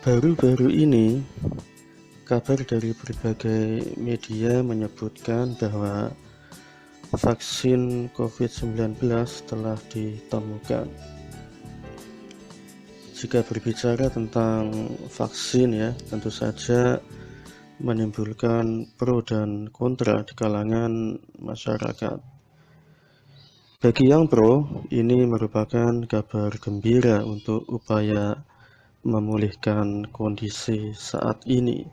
Baru-baru ini, kabar dari berbagai media menyebutkan bahwa vaksin COVID-19 telah ditemukan. Jika berbicara tentang vaksin ya, tentu saja menimbulkan pro dan kontra di kalangan masyarakat. Bagi yang pro, ini merupakan kabar gembira untuk upaya memulihkan kondisi saat ini.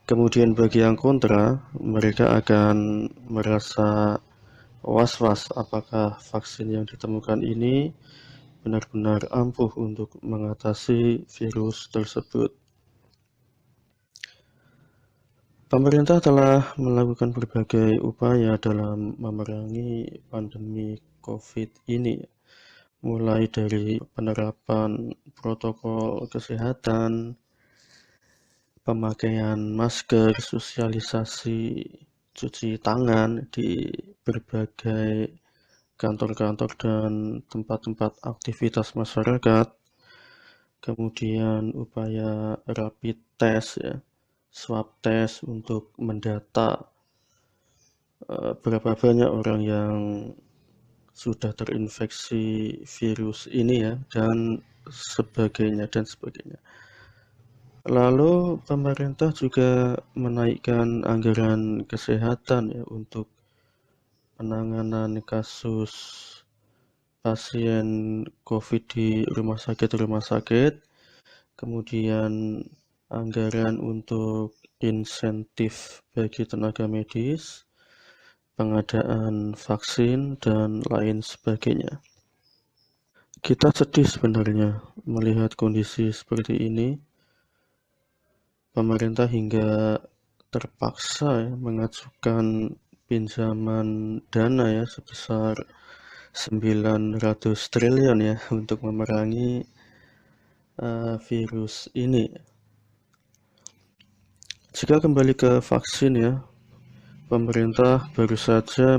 Kemudian bagi yang kontra, mereka akan merasa was-was apakah vaksin yang ditemukan ini benar-benar ampuh untuk mengatasi virus tersebut. Pemerintah telah melakukan berbagai upaya dalam memerangi pandemi COVID ini, mulai dari penerapan protokol kesehatan, pemakaian masker, sosialisasi cuci tangan di berbagai kantor-kantor dan tempat-tempat aktivitas masyarakat, kemudian upaya rapid test ya, swab test untuk mendata berapa banyak orang yang sudah terinfeksi virus ini ya, dan sebagainya. Lalu pemerintah juga menaikkan anggaran kesehatan ya untuk penanganan kasus pasien COVID di rumah sakit, kemudian anggaran untuk insentif bagi tenaga medis, pengadaan vaksin, dan lain sebagainya. Kita sedih sebenarnya melihat kondisi seperti ini. Pemerintah hingga terpaksa ya, mengajukan pinjaman dana ya sebesar 900 triliun ya untuk memerangi virus ini. Jika kembali ke vaksin ya, pemerintah baru saja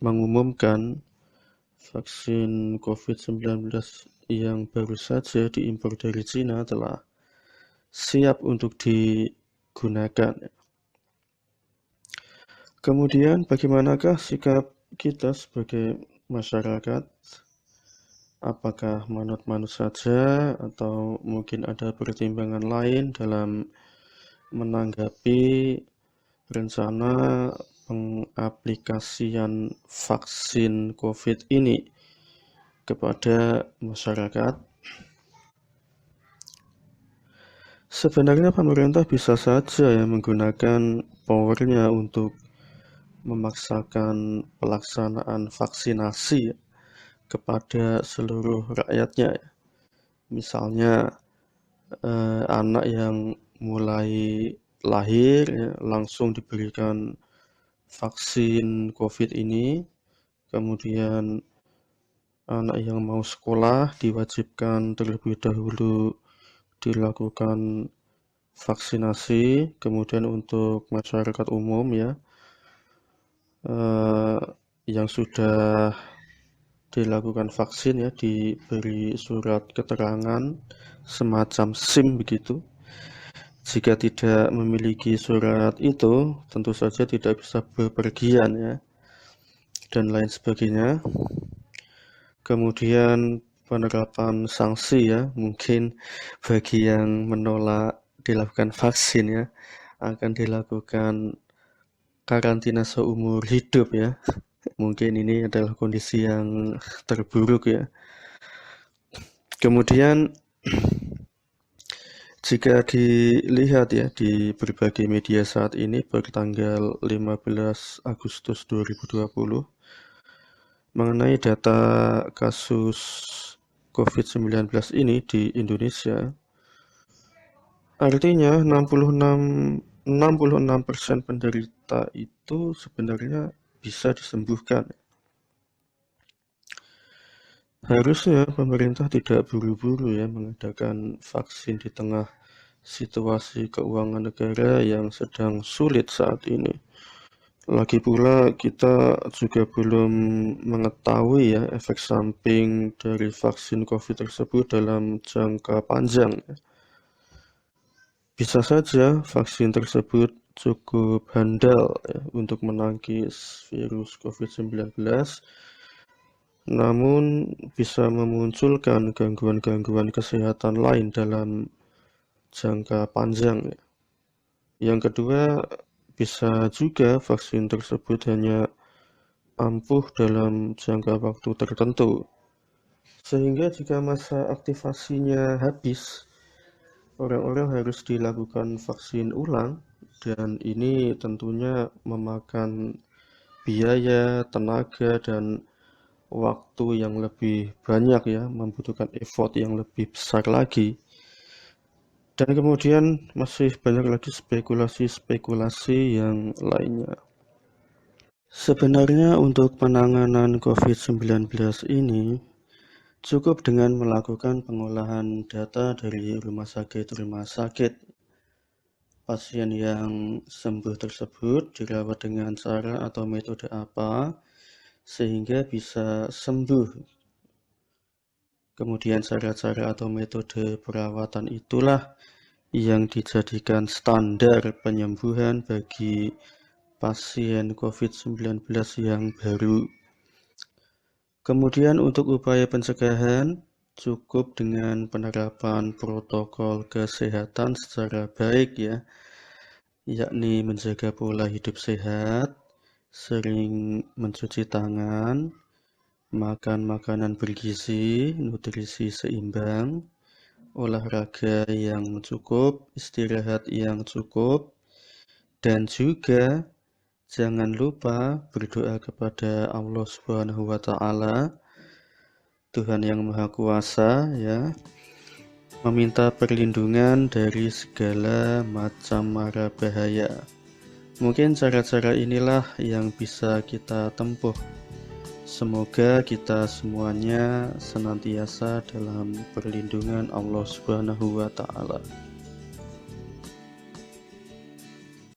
mengumumkan vaksin COVID-19 yang baru saja diimpor dari Cina telah siap untuk digunakan. Kemudian bagaimanakah sikap kita sebagai masyarakat? Apakah manut-manut saja atau mungkin ada pertimbangan lain dalam menanggapi rencana pengaplikasian vaksin COVID ini kepada masyarakat? Sebenarnya pemerintah bisa saja ya menggunakan powernya untuk memaksakan pelaksanaan vaksinasi kepada seluruh rakyatnya. Misalnya anak yang mulai lahir ya, langsung diberikan vaksin COVID ini, kemudian anak yang mau sekolah diwajibkan terlebih dahulu dilakukan vaksinasi, kemudian untuk masyarakat umum ya yang sudah dilakukan vaksin ya diberi surat keterangan semacam SIM begitu. Jika tidak memiliki surat itu, tentu saja tidak bisa bepergian ya, dan lain sebagainya. Kemudian penerapan sanksi ya, mungkin bagi yang menolak dilakukan vaksin ya, akan dilakukan karantina seumur hidup ya. Mungkin ini adalah kondisi yang terburuk ya. Kemudian jika dilihat ya di berbagai media saat ini bertanggal 15 Agustus 2020 mengenai data kasus COVID-19 ini di Indonesia, artinya 66% penderita itu sebenarnya bisa disembuhkan. Harusnya pemerintah tidak buru-buru ya mengadakan vaksin di tengah situasi keuangan negara yang sedang sulit saat ini. Lagi pula kita juga belum mengetahui ya efek samping dari vaksin COVID tersebut dalam jangka panjang. Bisa saja vaksin tersebut cukup handal ya, untuk menangkis virus COVID-19, namun bisa memunculkan gangguan-gangguan kesehatan lain dalam jangka panjang ya. Yang kedua, bisa juga vaksin tersebut hanya ampuh dalam jangka waktu tertentu, sehingga jika masa aktivasinya habis, orang-orang harus dilakukan vaksin ulang, dan ini tentunya memakan biaya, tenaga, dan waktu yang lebih banyak ya, membutuhkan effort yang lebih besar lagi. Dan kemudian masih banyak lagi spekulasi-spekulasi yang lainnya. Sebenarnya untuk penanganan COVID-19 ini cukup dengan melakukan pengolahan data dari rumah sakit. Pasien yang sembuh tersebut dirawat dengan cara atau metode apa sehingga bisa sembuh. Kemudian cara-cara atau metode perawatan itulah yang dijadikan standar penyembuhan bagi pasien COVID-19 yang baru. Kemudian untuk upaya pencegahan, cukup dengan penerapan protokol kesehatan secara baik ya, yakni menjaga pola hidup sehat, sering mencuci tangan, makan makanan bergizi, nutrisi seimbang, olahraga yang cukup, istirahat yang cukup, dan juga jangan lupa berdoa kepada Allah Subhanahu wa Ta'ala, Tuhan yang Maha Kuasa ya, meminta perlindungan dari segala macam mara bahaya. Mungkin cara-cara inilah yang bisa kita tempuh. Semoga kita semuanya senantiasa dalam perlindungan Allah Subhanahu wa Ta'ala.